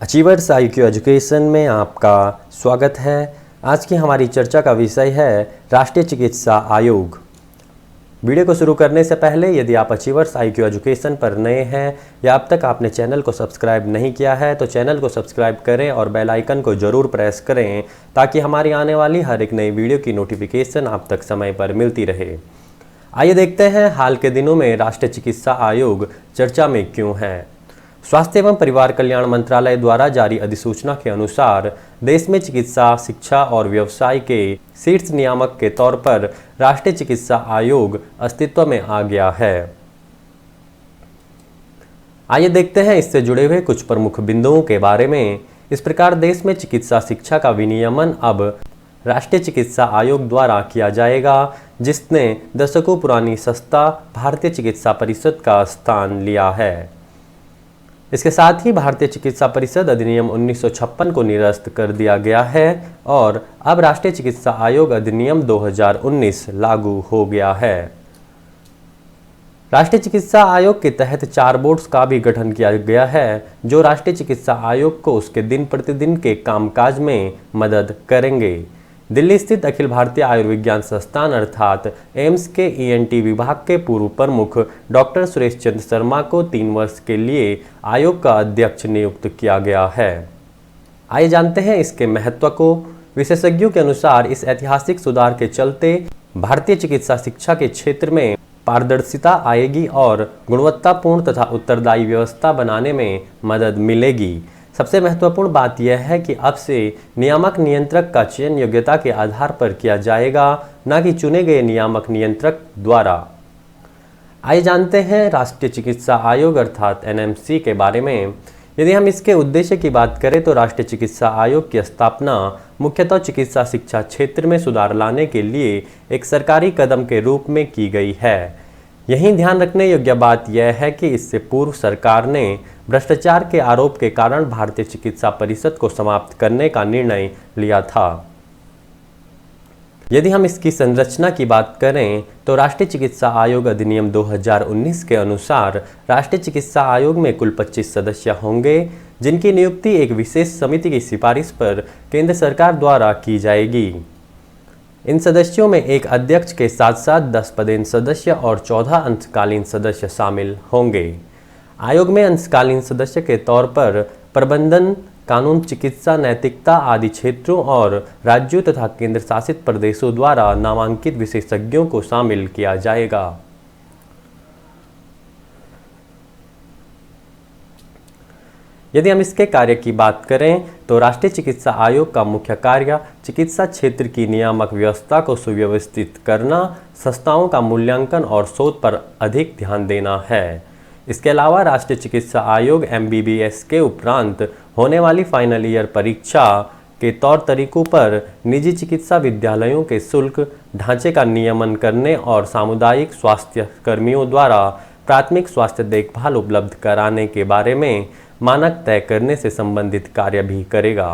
Achievers IQ education में आपका स्वागत है। आज की हमारी चर्चा का विषय है राष्ट्रीय चिकित्सा आयोग। वीडियो को शुरू करने से पहले यदि आप अचीवर्स IQ एजुकेशन पर नए हैं या अब तक आपने चैनल को सब्सक्राइब नहीं किया है तो चैनल को सब्सक्राइब करें और बेल आइकन को ज़रूर प्रेस करें ताकि हमारी आने वाली हर एक नई वीडियो की नोटिफिकेशन आप तक समय पर मिलती रहे। आइए देखते हैं हाल के दिनों में राष्ट्रीय चिकित्सा आयोग चर्चा में क्यों है। स्वास्थ्य एवं परिवार कल्याण मंत्रालय द्वारा जारी अधिसूचना के अनुसार देश में चिकित्सा शिक्षा और व्यवसाय के शीर्ष नियामक के तौर पर राष्ट्रीय चिकित्सा आयोग अस्तित्व में आ गया है। आइए देखते हैं इससे जुड़े हुए कुछ प्रमुख बिंदुओं के बारे में। इस प्रकार देश में चिकित्सा शिक्षा का विनियमन अब राष्ट्रीय चिकित्सा आयोग द्वारा किया जाएगा, जिसने दशकों पुरानी संस्था भारतीय चिकित्सा परिषद का स्थान लिया है। इसके साथ ही भारतीय चिकित्सा परिषद अधिनियम 1956 को निरस्त कर दिया गया है और अब राष्ट्रीय चिकित्सा आयोग अधिनियम 2019 लागू हो गया है। राष्ट्रीय चिकित्सा आयोग के तहत 4 बोर्ड्स का भी गठन किया गया है, जो राष्ट्रीय चिकित्सा आयोग को उसके दिन प्रतिदिन के कामकाज में मदद करेंगे। दिल्ली स्थित अखिल भारतीय आयुर्विज्ञान संस्थान अर्थात एम्स के ENT विभाग के पूर्व प्रमुख डॉक्टर सुरेश चंद्र शर्मा को 3 वर्ष के लिए आयोग का अध्यक्ष नियुक्त किया गया है। आइए जानते हैं इसके महत्व को। विशेषज्ञों के अनुसार इस ऐतिहासिक सुधार के चलते भारतीय चिकित्सा शिक्षा के क्षेत्र में पारदर्शिता आएगी और गुणवत्तापूर्ण तथा उत्तरदायी व्यवस्था बनाने में मदद मिलेगी। सबसे महत्वपूर्ण बात यह है कि अब से नियामक नियंत्रक का चयन योग्यता के आधार पर किया जाएगा, न कि चुने गए नियामक नियंत्रक द्वारा। आइए जानते हैं राष्ट्रीय चिकित्सा आयोग अर्थात NMC के बारे में। यदि हम इसके उद्देश्य की बात करें तो राष्ट्रीय चिकित्सा आयोग की स्थापना मुख्यतः चिकित्सा शिक्षा क्षेत्र में सुधार लाने के लिए एक सरकारी कदम के रूप में की गई है। यही ध्यान रखने योग्य बात यह है कि इससे पूर्व सरकार ने भ्रष्टाचार के आरोप के कारण भारतीय चिकित्सा परिषद को समाप्त करने का निर्णय लिया था। यदि हम इसकी संरचना की बात करें तो राष्ट्रीय चिकित्सा आयोग अधिनियम 2019 के अनुसार राष्ट्रीय चिकित्सा आयोग में कुल 25 सदस्य होंगे, जिनकी नियुक्ति एक विशेष समिति की सिफारिश पर केंद्र सरकार द्वारा की जाएगी। इन सदस्यों में एक अध्यक्ष के साथ साथ 10 पदेन सदस्य और 14 अंशकालीन सदस्य शामिल होंगे। आयोग में अंशकालीन सदस्य के तौर पर प्रबंधन, कानून, चिकित्सा, नैतिकता आदि क्षेत्रों और राज्यों तथा केंद्र शासित प्रदेशों द्वारा नामांकित विशेषज्ञों को शामिल किया जाएगा। यदि हम इसके कार्य की बात करें तो राष्ट्रीय चिकित्सा आयोग का मुख्य कार्य चिकित्सा क्षेत्र की नियामक व्यवस्था को सुव्यवस्थित करना, संस्थाओं का मूल्यांकन और शोध पर अधिक ध्यान देना है। इसके अलावा राष्ट्रीय चिकित्सा आयोग MBBS के उपरांत होने वाली फाइनल ईयर परीक्षा के तौर तरीकों पर निजी चिकित्सा विद्यालयों के शुल्क ढांचे का नियमन करने और सामुदायिक स्वास्थ्य कर्मियों द्वारा प्राथमिक स्वास्थ्य देखभाल उपलब्ध कराने के बारे में मानक तय करने से संबंधित कार्य भी करेगा।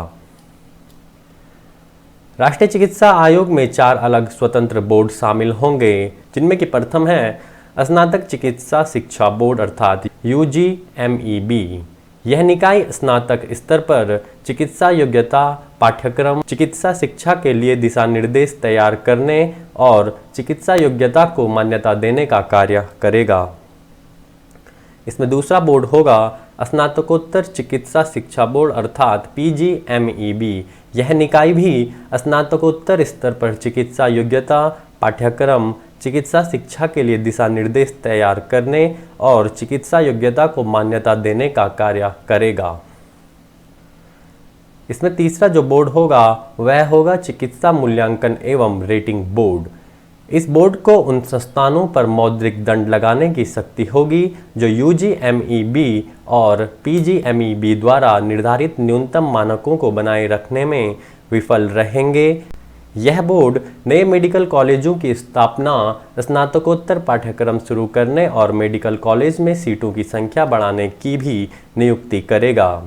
राष्ट्रीय चिकित्सा आयोग में 4 अलग स्वतंत्र बोर्ड शामिल होंगे, जिनमें कि प्रथम है स्नातक चिकित्सा शिक्षा बोर्ड अर्थात UGMEB। यह निकाय स्नातक स्तर पर चिकित्सा योग्यता पाठ्यक्रम, चिकित्सा शिक्षा के लिए दिशा निर्देश तैयार करने और चिकित्सा योग्यता को मान्यता देने का कार्य करेगा। इसमें दूसरा बोर्ड होगा स्नातकोत्तर चिकित्सा शिक्षा बोर्ड अर्थात PGMEB। यह निकाय भी स्नातकोत्तर स्तर पर चिकित्सा योग्यता पाठ्यक्रम, चिकित्सा शिक्षा के लिए दिशा निर्देश तैयार करने और चिकित्सा योग्यता को मान्यता देने का कार्य करेगा। इसमें तीसरा जो बोर्ड होगा वह होगा चिकित्सा मूल्यांकन एवं रेटिंग बोर्ड। इस बोर्ड को उन संस्थानों पर मौद्रिक दंड लगाने की शक्ति होगी जो UGMEB और PGMEB द्वारा निर्धारित न्यूनतम मानकों को बनाए रखने में विफल रहेंगे। यह बोर्ड नए मेडिकल कॉलेजों की स्थापना, स्नातकोत्तर पाठ्यक्रम शुरू करने और मेडिकल कॉलेज में सीटों की संख्या बढ़ाने की भी नियुक्ति करेगा।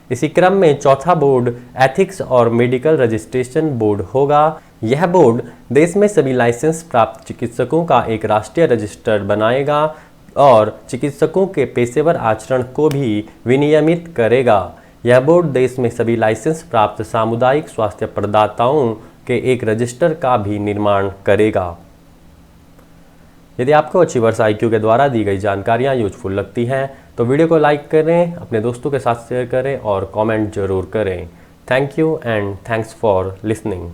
इसी क्रम में चौथा बोर्ड एथिक्स और मेडिकल रजिस्ट्रेशन बोर्ड होगा। यह बोर्ड देश में सभी लाइसेंस प्राप्त चिकित्सकों का एक राष्ट्रीय रजिस्टर बनाएगा और चिकित्सकों के पेशेवर आचरण को भी विनियमित करेगा। यह बोर्ड देश में सभी लाइसेंस प्राप्त सामुदायिक स्वास्थ्य प्रदाताओं के एक रजिस्टर का भी निर्माण करेगा। यदि आपको अच्छी वर्षा IQ के द्वारा दी गई जानकारियाँ यूजफुल लगती हैं तो वीडियो को लाइक करें, अपने दोस्तों के साथ शेयर करें और कमेंट जरूर करें। Thank you and thanks for listening.